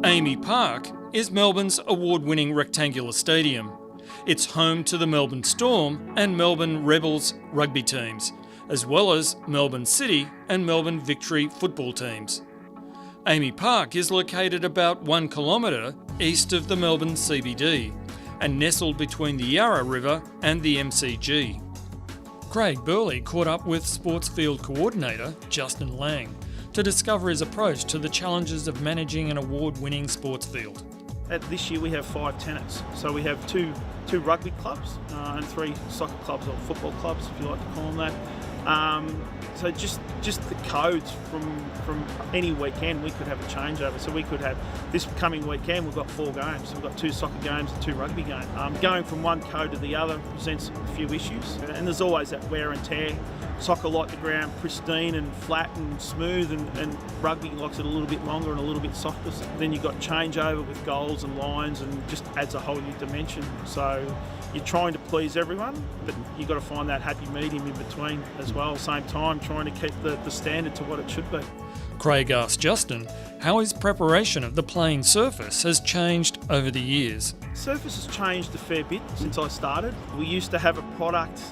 AAMI Park is Melbourne's award-winning rectangular stadium. It's home to the Melbourne Storm and Melbourne Rebels rugby teams, as well as Melbourne City and Melbourne Victory football teams. AAMI Park is located about 1 kilometre east of the Melbourne CBD and nestled between the Yarra River and the MCG. Craig Burleigh caught up with Sports Field Coordinator Justin Lang to discover his approach to the challenges of managing an award-winning sports field. This year we have 5 tenants, so we have two rugby clubs and 3 soccer clubs or football clubs, if you like to call them that. So just the codes from any weekend we could have a changeover. So we could have this coming weekend we've got 4 games. We've got 2 soccer games and 2 rugby games. Going from one code to the other presents a few issues, and there's always that wear and tear. Soccer like the ground pristine and flat and smooth, and rugby likes it a little bit longer and a little bit softer. So then you've got changeover with goals and lines, and just adds a whole new dimension. So you're trying to please everyone, but you've got to find that happy medium in between as well. At the same time, trying to keep the standard to what it should be. Craig asked Justin how his preparation of the playing surface has changed over the years. Surface has changed a fair bit since I started. We used to have a product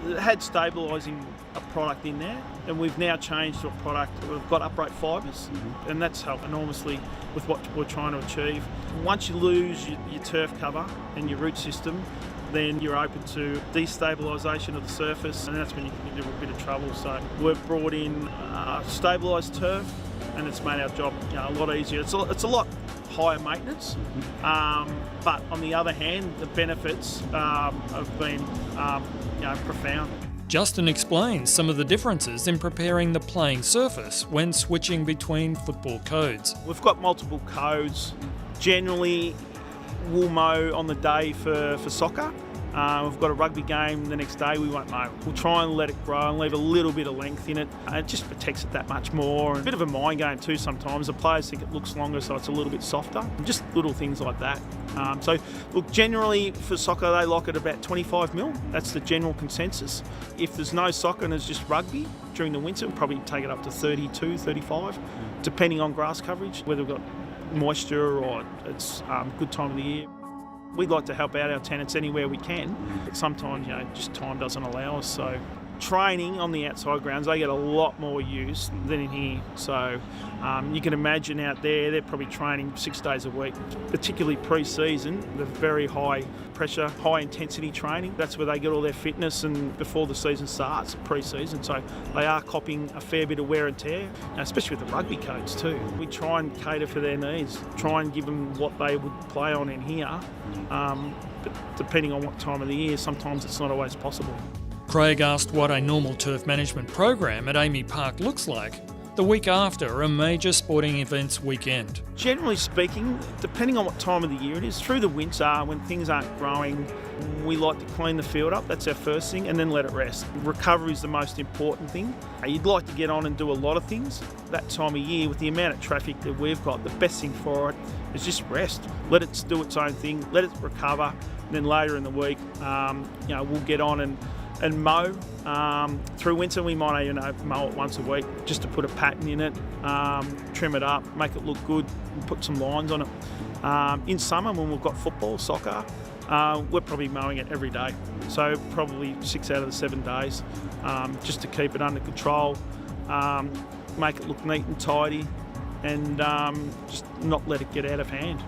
that had stabilising a product in there, and we've now changed to a product. We've got upright fibres, and that's helped enormously with what we're trying to achieve. Once you lose your turf cover and your root system, then you're open to destabilisation of the surface, and that's when you can get into a bit of trouble. So we've brought in stabilised turf, and it's made our job a lot easier. It's a lot higher maintenance, but on the other hand, the benefits have been profound. Justin explains some of the differences in preparing the playing surface when switching between football codes. We've got multiple codes. Generally, we'll mow on the day for soccer. We've got a rugby game the next day, we won't mow. We'll try and let it grow and leave a little bit of length in it. It just protects it that much more. A bit of a mind game too sometimes. The players think it looks longer, so it's a little bit softer. Just little things like that. So look, generally for soccer they like it about 25 mil. That's the general consensus. If there's no soccer and there's just rugby during the winter, we'll probably take it up to 32, 35, depending on grass coverage, whether we've got moisture or it's a good time of the year. We'd like to help out our tenants anywhere we can, but sometimes, just time doesn't allow us. So training on the outside grounds, they get a lot more use than in here. So you can imagine out there, they're probably training 6 days a week, particularly pre-season, the very high pressure, high intensity training. That's where they get all their fitness and before the season starts, pre-season. So they are copying a fair bit of wear and tear, especially with the rugby codes too. We try and cater for their needs, try and give them what they would play on in here. But depending on what time of the year, sometimes it's not always possible. Craig asked what a normal turf management program at AAMI Park looks like the week after a major sporting events weekend. Generally speaking, depending on what time of the year it is, through the winter when things aren't growing, we like to clean the field up. That's our first thing, and then let it rest. Recovery is the most important thing. You'd like to get on and do a lot of things. That time of year, with the amount of traffic that we've got, the best thing for it is just rest. Let it do its own thing, let it recover, and then later in the week, we'll get on and mow. Through winter we might mow it once a week just to put a pattern in it, trim it up, make it look good, and put some lines on it. In summer when we've got football, soccer, we're probably mowing it every day. So probably 6 out of the 7 days, just to keep it under control, make it look neat and tidy, and just not let it get out of hand.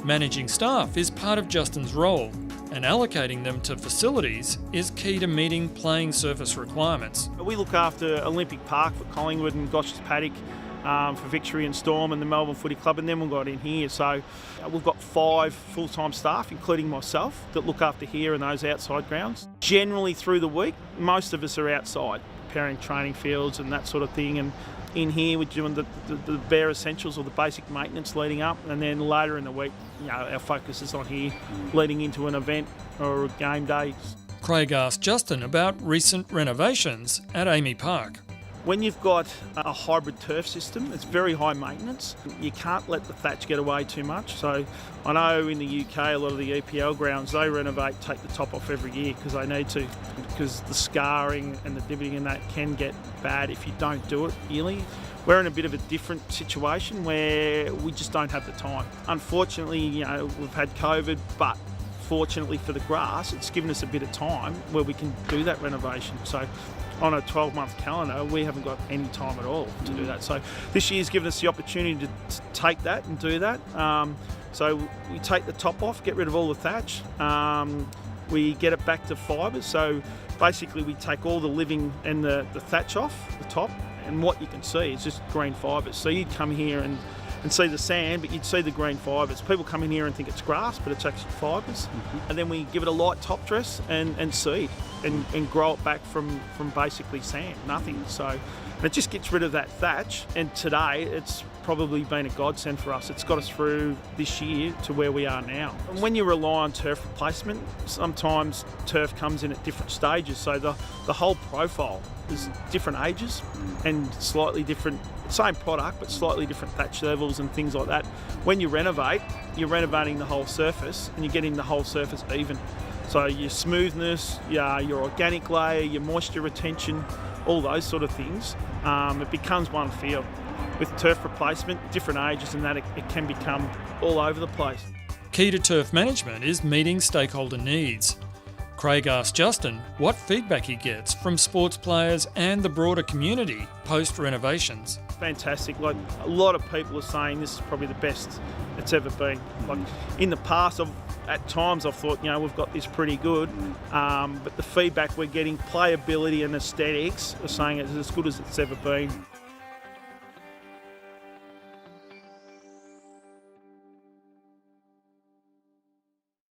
Managing staff is part of Justin's role, and allocating them to facilities is key to meeting playing surface requirements. We look after Olympic Park for Collingwood and Gosh's Paddock for Victory and Storm and the Melbourne Footy Club, and then we've got in here. So we've got 5 full-time staff, including myself, that look after here and those outside grounds. Generally through the week, most of us are outside, preparing training fields and that sort of thing, and in here we're doing the bare essentials or the basic maintenance leading up, and then later in the week, our focus is on here leading into an event or a game day. Craig asked Justin about recent renovations at AAMI Park. When you've got a hybrid turf system, it's very high maintenance. You can't let the thatch get away too much. So I know in the UK, a lot of the EPL grounds, they renovate, take the top off every year because they need to, because the scarring and the divoting and that can get bad if you don't do it yearly. We're in a bit of a different situation where we just don't have the time. Unfortunately, we've had COVID, but fortunately for the grass, it's given us a bit of time where we can do that renovation. So on a 12-month calendar, we haven't got any time at all to do that. So this year's given us the opportunity to take that and do that. So we take the top off, get rid of all the thatch. We get it back to fibres. So basically we take all the living and the thatch off the top, and what you can see is just green fibres. So you'd come here and see the sand, but you'd see the green fibres. People come in here and think it's grass, but it's actually fibres. And then we give it a light top dress and seed and grow it back from basically sand, nothing. So and it just gets rid of that thatch. And today, it's probably been a godsend for us. It's got us through this year to where we are now. And when you rely on turf replacement, sometimes turf comes in at different stages. So the whole profile is different ages and slightly different, same product, but slightly different thatch levels and things like that. When you renovate, you're renovating the whole surface and you're getting the whole surface even. So your smoothness, your organic layer, your moisture retention, all those sort of things, it becomes one feel. With turf replacement, different ages and that, it can become all over the place. Key to turf management is meeting stakeholder needs. Craig asked Justin what feedback he gets from sports players and the broader community post-renovations. Fantastic. Like, a lot of people are saying this is probably the best it's ever been. Like, in the past, at times I've thought, we've got this pretty good, but the feedback we're getting, playability and aesthetics, are saying it's as good as it's ever been.